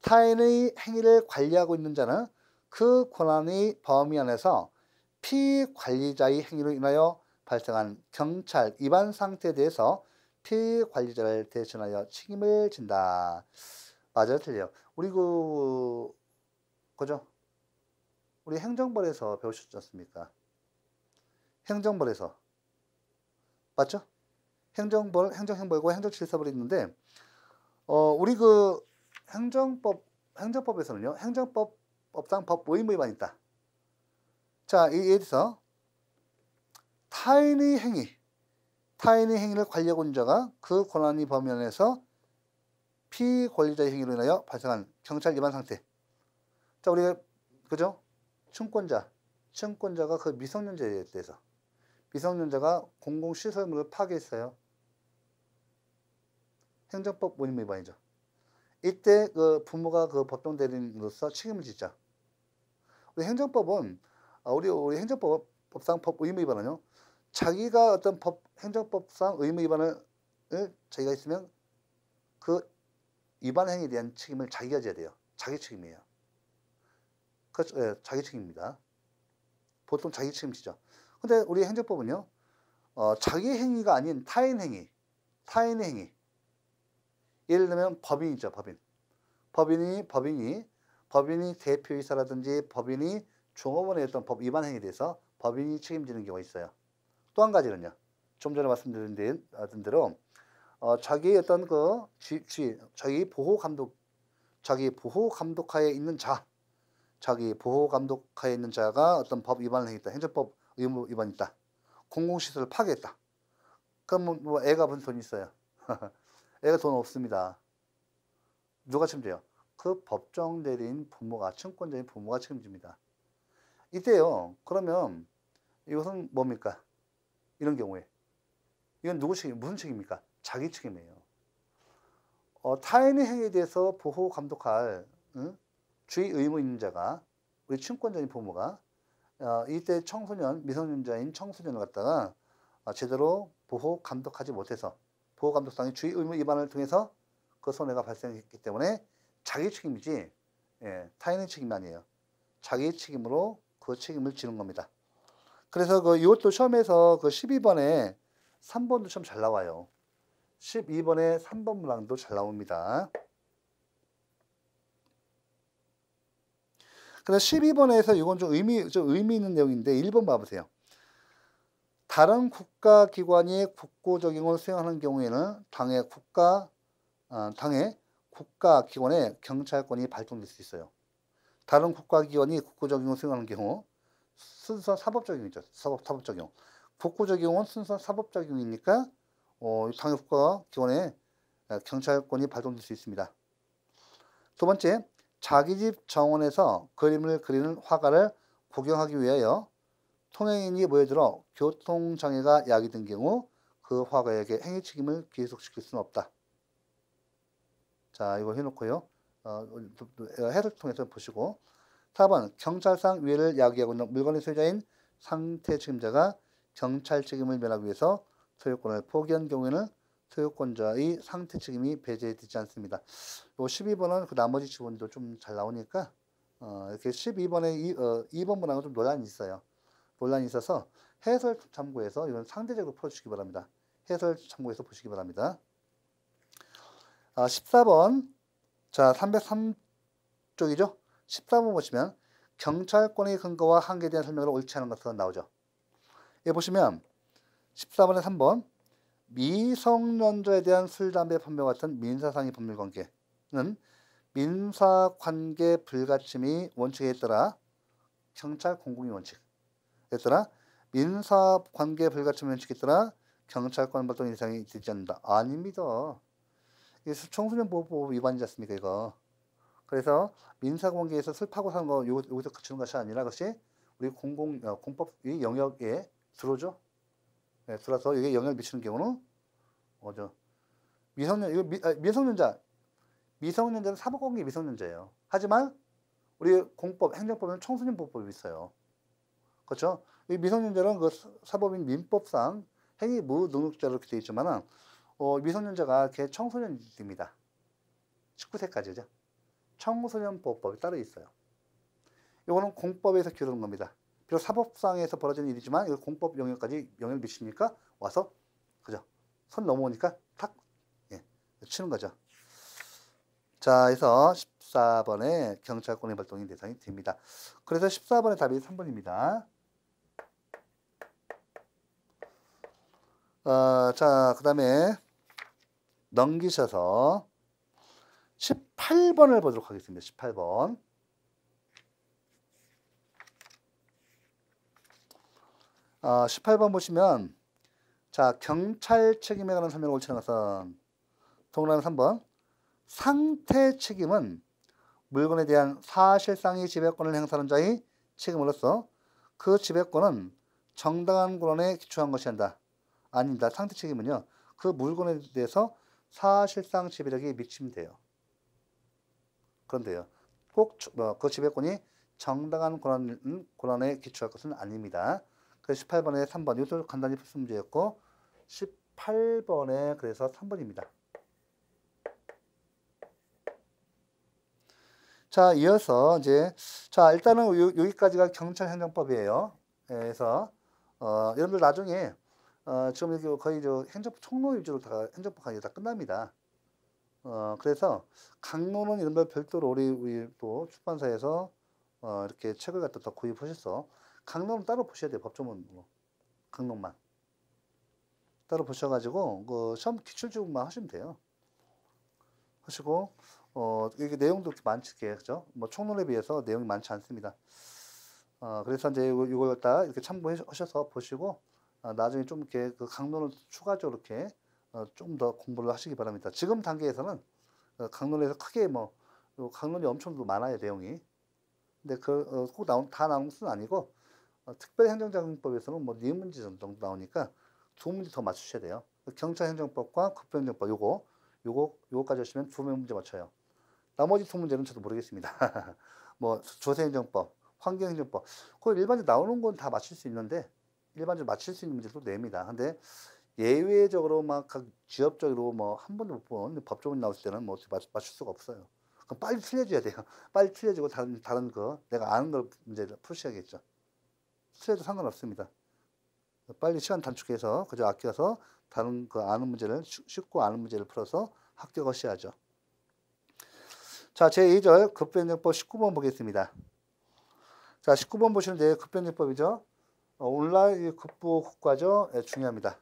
타인의 행위를 관리하고 있는 자는 그 권한의 범위 안에서 피관리자의 행위로 인하여 발생한 경찰 위반 상태에 대해서 피관리자를 대신하여 책임을 진다. 맞아요, 틀려요. 우리 그죠? 우리 행정벌에서 배우셨지 않습니까? 행정벌에서 맞죠? 행정벌과 행정질서벌이 있는데 우리 행정법에서는요. 행정법상 법 의무 위반이 있다. 자, 예를 들어서 타인의 행위를 관리하고 있는 자가 그 권한의 범위 안에서 피권리자의 행위로 인하여 발생한 경찰 위반 상태. 자, 우리가 그죠? 층권자가 그 미성년자에 대해서 미성년자가 공공시설물을 파괴했어요. 행정법 의무 위반이죠. 이때 그 부모가 그 법정 대리인으로서 책임을 지자. 우리 행정법은 우리 행정법상 법 의무 위반은요. 자기가 어떤 행정법상 의무 위반을 자기가 있으면 그 위반 행위에 대한 책임을 자기가 져야 돼요. 자기 책임이에요. 그렇죠. 예, 자기 책임입니다. 보통 자기 책임지죠. 근데 우리 행정법은요. 자기 행위가 아닌 타인의 행위. 예를 들면 법인이죠. 법인이 대표이사라든지 법인이 종업원의 어떤 법 위반 행위에 대해서 법인이 책임지는 경우가 있어요. 또 한 가지는요. 좀 전에 말씀드린 대로 자기의 어떤 자기 보호 감독하에 있는 자가 어떤 법 위반을 했다. 행정법 의무 위반이 있다. 공공시설을 파괴했다. 그럼 뭐 애가 무슨 돈이 있어요? 애가 돈 없습니다. 누가 책임져요? 그 법정 대리인 부모가, 층권자인 부모가 책임집니다. 이때요. 그러면 이것은 뭡니까? 이런 경우에 이건 누구 책임? 무슨 책임입니까? 자기 책임이에요. 타인의 행위에 대해서 보호 감독할 주의 의무 있는 자가 우리 층권자인 부모가 이때 미성년자인 청소년을 갖다가 제대로 보호 감독하지 못해서 보호 감독상의 주의 의무 위반을 통해서 그 손해가 발생했기 때문에 자기 책임이지 타인의 책임이 아니에요. 자기 책임으로 그 책임을 지는 겁니다. 그래서 이것도 시험에서 12번에 3번도 참 잘 나와요. 12번에 3번 문항도 잘 나옵니다. 그래서 12번에서 이건 좀 의미 있는 내용인데 1번 봐보세요. 다른 국가기관이 국고적용을 수행하는 경우에는 당해 국가기관의 경찰권이 발동될 수 있어요. 다른 국가기관이 국고적용을 수행하는 경우 순서 사법적용이죠. 사법적용. 국고적용은 순서 사법적용이니까 당해 국가기관의 경찰권이 발동될 수 있습니다. 두 번째, 자기 집 정원에서 그림을 그리는 화가를 구경하기 위하여 통행인이 모여들어 교통장애가 야기된 경우 그 화가에게 행위 책임을 귀속시킬 수는 없다. 자, 이거 해놓고요. 해를 통해서 보시고 4번, 경찰상 위해를 야기하고 있는 물건의 소유자인 상태 책임자가 경찰 책임을 면하기 위해서 소유권을 포기한 경우에는 소유권자의 상태 책임이 배제되지 않습니다. 요 12번은 그 나머지 지문도 좀 잘 나오니까 이렇게 12번에 2번 문항은 좀 논란이 있어요. 논란이 있어서 해설 참고해서 이건 상대적으로 풀어주시기 바랍니다. 해설 참고해서 보시기 바랍니다. 14번 자 303쪽이죠. 14번 보시면 경찰권의 근거와 한계에 대한 설명으로 옳지 않은 것은 나오죠. 여기 보시면 14번에 3번 미성년자에 대한 술, 담배 판매와 같은 민사상의 법률관계는 민사관계 불가침이 원칙에 따라 경찰 공공의 원칙에 따라 민사관계 불가침 원칙에 따라 경찰권 발동 이상이 되지 않는다. 아닙니다. 이게 청소년보호법 위반이지 않습니까 이거. 그래서 민사관계에서 술 파고 사는 거 여기서 그치는 것이 아니라 그것이 우리 공법 영역에 들어오죠. 네, 들어서 이게 영향을 미치는 경우는 미성년자는 사법관계 미성년자예요. 하지만 우리 공법 행정법에는 청소년보호법이 있어요. 그렇죠? 이 미성년자는 그 사법인 민법상 행위 무능력자로 이렇게 되어 있지만은 미성년자가 걔 청소년입니다. 19세까지죠. 청소년보호법이 따로 있어요. 이거는 공법에서 기르는 겁니다. 비록 사법상에서 벌어지는 일이지만 이거 공법 영역까지 영향을 미치니까 와서 그죠? 선 넘어오니까 탁 치는 거죠. 자, 그래서 14번에 경찰권의 발동이 대상이 됩니다. 그래서 14번의 답이 3번입니다. 자, 그 다음에 넘기셔서 18번을 보도록 하겠습니다. 18번. 18번 보시면 자, 경찰 책임에 관한 설명을 옳지 않은 것은 동그라미 3번 상태 책임은 물건에 대한 사실상의 지배권을 행사하는 자의 책임으로서 그 지배권은 정당한 권한에 기초한 것이 한다. 아닙니다. 상태 책임은요. 그 물건에 대해서 사실상 지배력이 미치면 돼요. 그런데요. 꼭 그 지배권이 정당한 권한에 기초할 것은 아닙니다. 그래서 18번에 3번 이것도 간단히 풀수 문제였고 18번에 그래서 3번입니다. 자, 이어서 이제 자 일단은 여기까지가 경찰행정법이에요. 그래서 여러분들 나중에 지금 이렇게 거의 행정법 총론 위주로 다 행정법 강의 다 끝납니다. 그래서 강론은 이런 걸 별도로 우리 또 출판사에서 이렇게 책을 갖다 더 구입하셔서 강론은 따로 보셔야 돼요. 법조문 강론만 따로 보셔가지고 그 시험 기출주만 하시면 돼요. 하시고 이게 내용도 많지 그죠? 뭐 총론에 비해서 내용이 많지 않습니다. 그래서 이제 이걸 다 이렇게 참고하셔서 보시고 나중에 좀 이렇게 그 강론을 추가적으로 이렇게 좀 더 공부를 하시기 바랍니다. 지금 단계에서는 강론에서 크게 뭐 강론이 엄청 많아요 내용이. 근데 꼭 다 나오는 것은 아니고 특별행정자금법에서는 뭐 4문제 정도 나오니까 2문제 더 맞추셔야 돼요. 경찰행정법과 국부행정법 요거까지 하시면 2문제 맞춰요. 나머지 2문제는 저도 모르겠습니다. 뭐 조세행정법, 환경행정법 그 일반적으로 나오는 건 다 맞출 수 있는데 일반적으로 맞출 수 있는 문제도 냅니다. 근데 예외적으로 막 각 지역적으로 뭐 한 번도 못 본 법조문 나올 때는 뭐 맞출 수가 없어요. 그럼 빨리 틀려줘야 돼요. 빨리 틀려주고 다른 거 내가 아는 걸 문제를 푸셔야겠죠. 틀려도 상관없습니다. 빨리 시간 단축해서 그저 아껴서 다른 그 아는 문제를 쉽고 아는 문제를 풀어서 합격하셔야죠. 자, 제2절 급변정법 19번 보겠습니다. 자, 19번 보시는데 급변정법이죠. 오늘날 급부 국가죠. 중요합니다.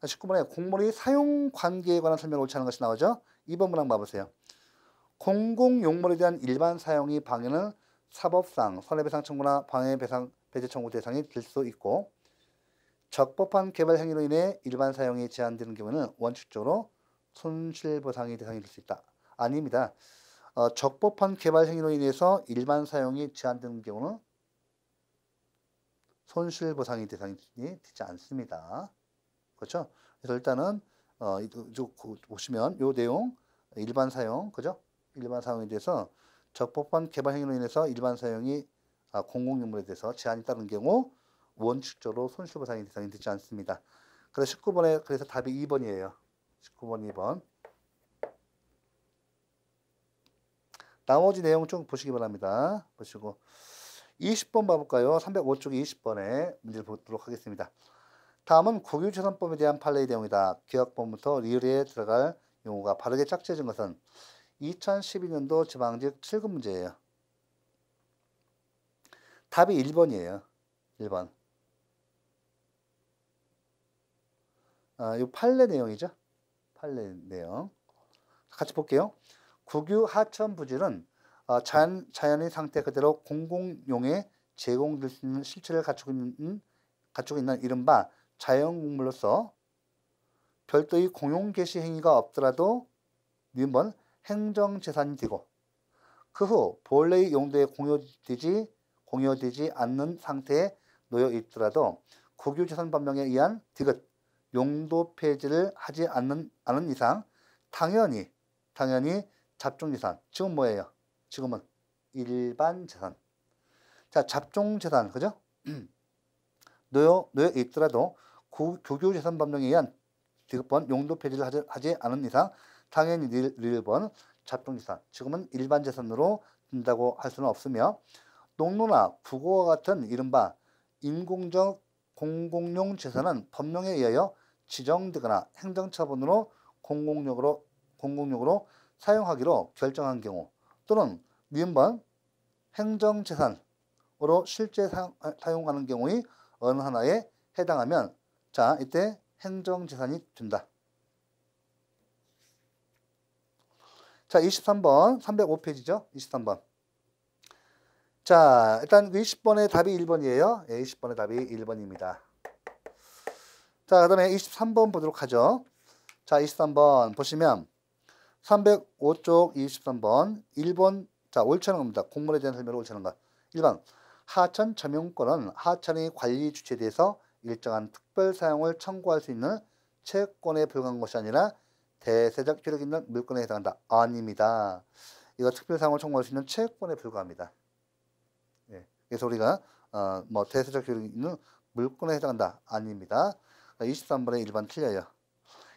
19번에 공무원의 사용 관계에 관한 설명을 옳지 않은 것이 나오죠. 2번 문항 봐보세요. 공공용물에 대한 일반 사용이 방해는 사법상 손해배상 청구나 방해배상 배제 청구 대상이 될 수 있고 적법한 개발 행위로 인해 일반 사용이 제한되는 경우는 원칙적으로 손실보상이 대상이 될 수 있다. 아닙니다. 적법한 개발 행위로 인해서 일반 사용이 제한되는 경우는 손실보상이 대상이 되지 않습니다. 그렇죠? 그래서 일단은 보시면 요 내용 일반 사용 그죠? 일반 사용에 대해서 적법한 개발 행위로 인해서 일반 사용이 공공용물에 대해서 제한이 따른 경우 원칙적으로 손실보상이 대상이 되지 않습니다. 그래서 19번에 그래서 답이 2번이에요. 19번 2번. 나머지 내용 좀 보시기 바랍니다. 보시고 20번 봐볼까요? 305쪽에 20번에 문제를 보도록 하겠습니다. 다음은 국유재산법에 대한 판례의 내용이다. 기억본부터 리을에 들어갈 용어가 바르게 짝지어진 것은 2012년도 지방직 7급 문제예요. 답이 1번이에요. 1번. 이 판례 내용이죠. 판례 내용. 같이 볼게요. 국유 하천 부지는 자연의 상태 그대로 공공용에 제공될 수 있는 실체를 가지고 있는 이른바 자연공물로서 별도의 공용 개시 행위가 없더라도 니은번 행정재산이 되고 그 후 본래의 용도에 공여되지 않는 상태에 놓여 있더라도 국유재산법령에 의한 디귿 용도 폐지를 하지 않는 이상 당연히 잡종재산, 지금 뭐예요? 지금은 일반재산. 자, 잡종재산, 그죠? 놓여 있더라도 국유재산법령에 의한 디귿번 용도 폐지를 하지 않은 이상 당연히 니을번 잡종재산, 지금은 일반재산으로 든다고 할 수는 없으며 농로나 부고와 같은 이른바 인공적 공공용 재산은 법령에 의하여 지정되거나 행정처분으로 공공용으로 사용하기로 결정한 경우 또는 니은번 행정재산으로 실제 사용하는 경우의 어느 하나에 해당하면 자 이때 행정재산이 된다. 자 23번 305페이지죠. 23번. 자 일단 20번의 답이 1번이에요. 예, 20번의 답이 1번입니다. 자 그 다음에 23번 보도록 하죠. 자 23번 보시면 305쪽 23번 1번 자 옳지 않은 겁니다. 공문에 대한 설명을 옳지 않은 것. 1번 하천 점용권은 하천의 관리 주체에 대해서 일정한 특별 사용을 청구할 수 있는 채권에 불과한 것이 아니라 대세적 효력 있는 물권에 해당한다. 아닙니다. 이거 특별 사용을 청구할 수 있는 채권에 불과합니다. 예. 그래서 우리가 뭐 대세적 효력 있는 물권에 해당한다. 아닙니다. 23번에 1번 틀려요.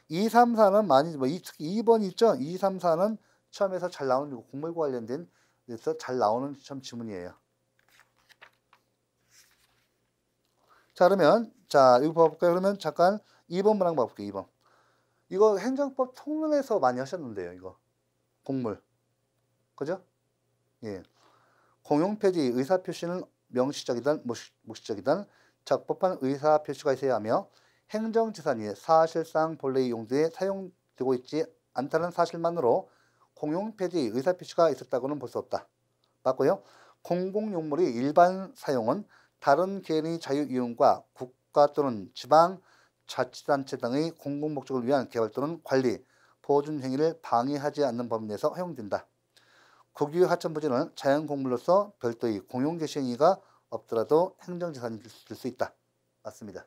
2, 3, 4는 많이 특히 2번 있죠. 2, 3, 4는 시험에서 잘 나오는 공물과 관련된 그래서 잘 나오는 시험 지문이에요. 자 그러면 자 이거 봐볼까요? 그러면 잠깐 2번 문항 봐볼게요. 2번. 이거 행정법 통론에서 많이 하셨는데요. 이거 공물. 그죠? 예. 공용폐지 의사표시는 명시적이든 묵시적이든 적법한 의사표시가 있어야 하며 행정재산이 사실상 본래의 용도에 사용되고 있지 않다는 사실만으로 공용폐지 의사표시가 있었다고는 볼 수 없다. 맞고요. 공공용물의 일반 사용은 다른 개인의 자유이용과 국가 또는 지방 자치단체 등의 공공목적을 위한 개발 또는 관리, 보존 행위를 방해하지 않는 범위 내에서 허용된다. 국유 하천부지는 자연공물로서 별도의 공용개시 행위가 없더라도 행정재산이 될 수 있다. 맞습니다.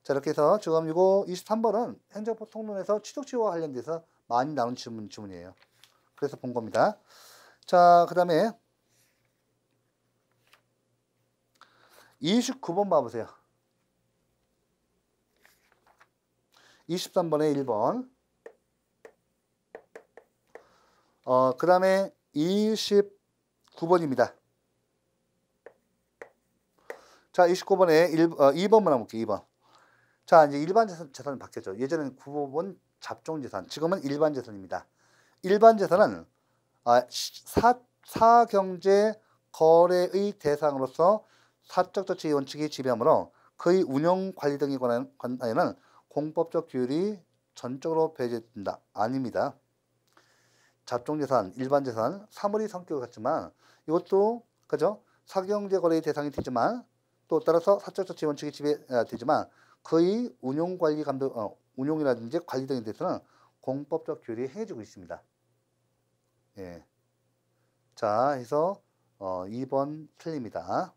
자 이렇게 해서 지금 이거 23번은 행정법 통론에서 취득지와 관련돼서 많이 나오는 지문이에요. 그래서 본 겁니다. 자 그 다음에 29번 봐보세요. 23번에 1번. 그 다음에 29번입니다. 자, 29번에 2번만 한번 볼게요. 2번. 자, 이제 일반 재산은 바뀌었죠. 예전에는 9번 잡종재산, 지금은 일반 재산입니다. 일반 재산은 사경제 거래의 대상으로서 사적 조치의 원칙이 지배하므로 그의 운영 관리 등에 관하여는 공법적 규율이 전적으로 배제된다. 아닙니다. 잡종재산, 일반재산, 사물의 성격을 갖지만 이것도 그죠? 사경제 거래의 대상이 되지만 또 따라서 사적 조치 원칙이 지배되지만 그의 운용 관리 감독 운용이라든지 관리 등에 대해서는 공법적 규율이 행해지고 있습니다. 예. 자, 해서 2번 틀립니다.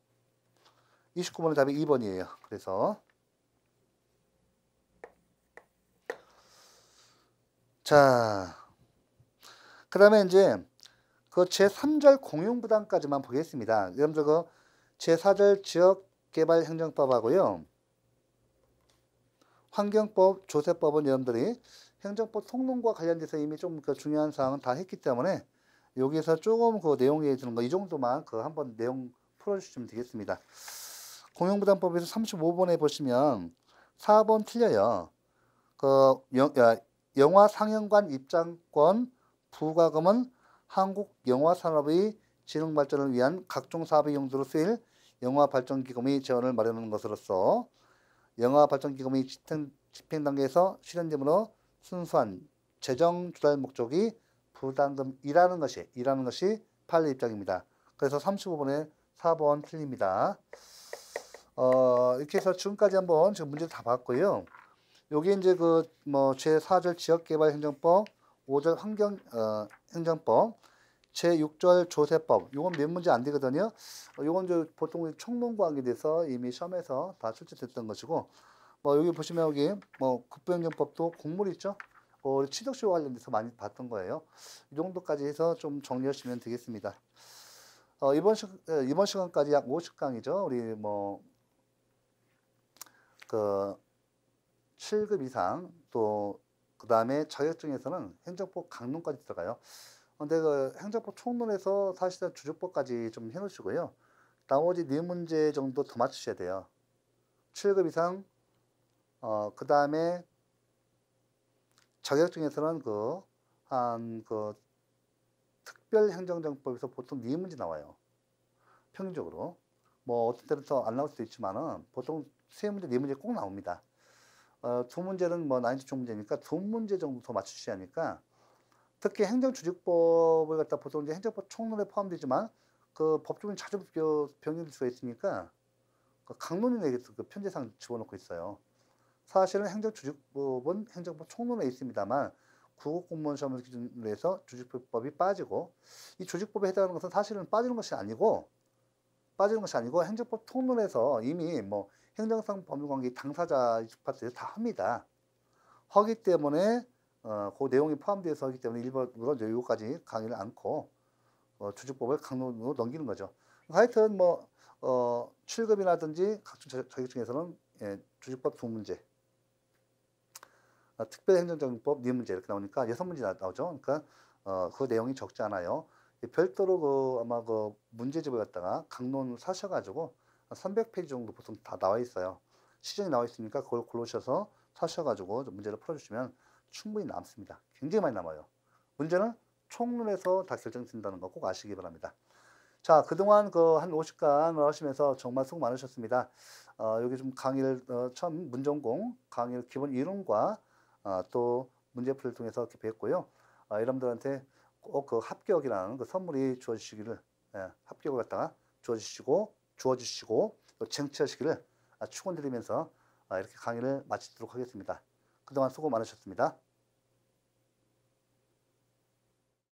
29번의 답이 2번이에요. 그래서 자, 그 다음에 이제 그 제3절 공용부담까지만 보겠습니다. 여러분들 그 제4절 지역개발행정법하고요. 환경법, 조세법은 여러분들이 행정법 통론과 관련돼서 이미 좀 그 중요한 사항은 다 했기 때문에 여기에서 조금 그 내용 얘기 드는 거 이 정도만 그 한번 내용 풀어주시면 되겠습니다. 공용부담법에서 35번에 보시면 4번 틀려요. 그 영화 상영관 입장권 부과금은 한국 영화산업의 지능 발전을 위한 각종 사업의 용도로 쓰일 영화발전기금의 재원을 마련하는 것으로서 영화발전기금의 집행 단계에서 실현되므로 순수한 재정 조달 목적이 부담금이라는 것이 판례 입장입니다. 그래서 35번에 4번 틀립니다. 이렇게 해서 지금까지 한번 지금 문제 다 봤고요. 여기 이제 제4절 지역개발행정법, 5절 행정법, 제6절 조세법, 요건 몇 문제 안 되거든요. 요건 보통 총론과 관계돼서 이미 시험에서 다 출제됐던 것이고, 여기 보시면 여기 국부행정법도 곡물 있죠? 취득시효 관련돼서 많이 봤던 거예요. 이 정도까지 해서 좀 정리하시면 되겠습니다. 이번 시간까지 약 50강이죠. 우리 7급 이상 또 그 다음에 자격증에서는 행정법 강론까지 들어가요. 근데 행정법 총론에서 사실은 주주법까지 좀 해놓으시고요. 나머지 4문제 정도 더 맞추셔야 돼요. 7급 이상 그 다음에 자격증에서는 특별행정정법에서 보통 4문제 나와요. 평균적으로. 어떤 때는 더 안 나올 수도 있지만은 보통 3문제, 4문제 꼭 나옵니다. 2문제는 난이도 중 문제니까 2문제 정도 더 맞추셔야 하니까 특히 행정조직법을 갖다 보통 이제 행정법 총론에 포함되지만 그 법조문이 자주 변경될 수가 있으니까 강론에 편제상 집어넣고 있어요. 사실은 행정조직법은 행정법 총론에 있습니다만 국어공무원 시험을 기준으로 해서 조직법이 빠지고 이 조직법에 해당하는 것은 사실은 빠지는 것이 아니고 행정법 총론에서 이미 행정상 법률관계 당사자 파트에서 다 합니다. 하기 때문에 그 내용이 포함되어서 하기 때문에 일부러 여기까지 강의를 않고 조직법을 강론으로 넘기는 거죠. 하여튼 7급이라든지 각종 자격증에서는 조직법 2문제, 특별행정정법 4문제 이렇게 나오니까 6문제 나오죠. 그러니까 그 내용이 적지 않아요. 별도로 아마 문제집을 갖다가 강론을 사셔가지고 300페이지 정도 보통 다 나와 있어요. 시중에 나와 있으니까 그걸 고르셔서 사셔가지고 문제를 풀어주시면 충분히 남습니다. 굉장히 많이 남아요. 문제는 총론에서 다 결정된다는 거 꼭 아시기 바랍니다. 자, 그동안 한 50강을 하시면서 정말 수고 많으셨습니다. 여기 좀 강의를 처음 문전공 강의를 기본 이론과 또 문제풀이를 통해서 이렇게 뵙고요. 여러분들한테 꼭 합격이라는 선물이 주어지시기를, 합격을 갖다가 주어주시고 또 쟁취하시기를 축원드리면서 이렇게 강의를 마치도록 하겠습니다. 그동안 수고 많으셨습니다.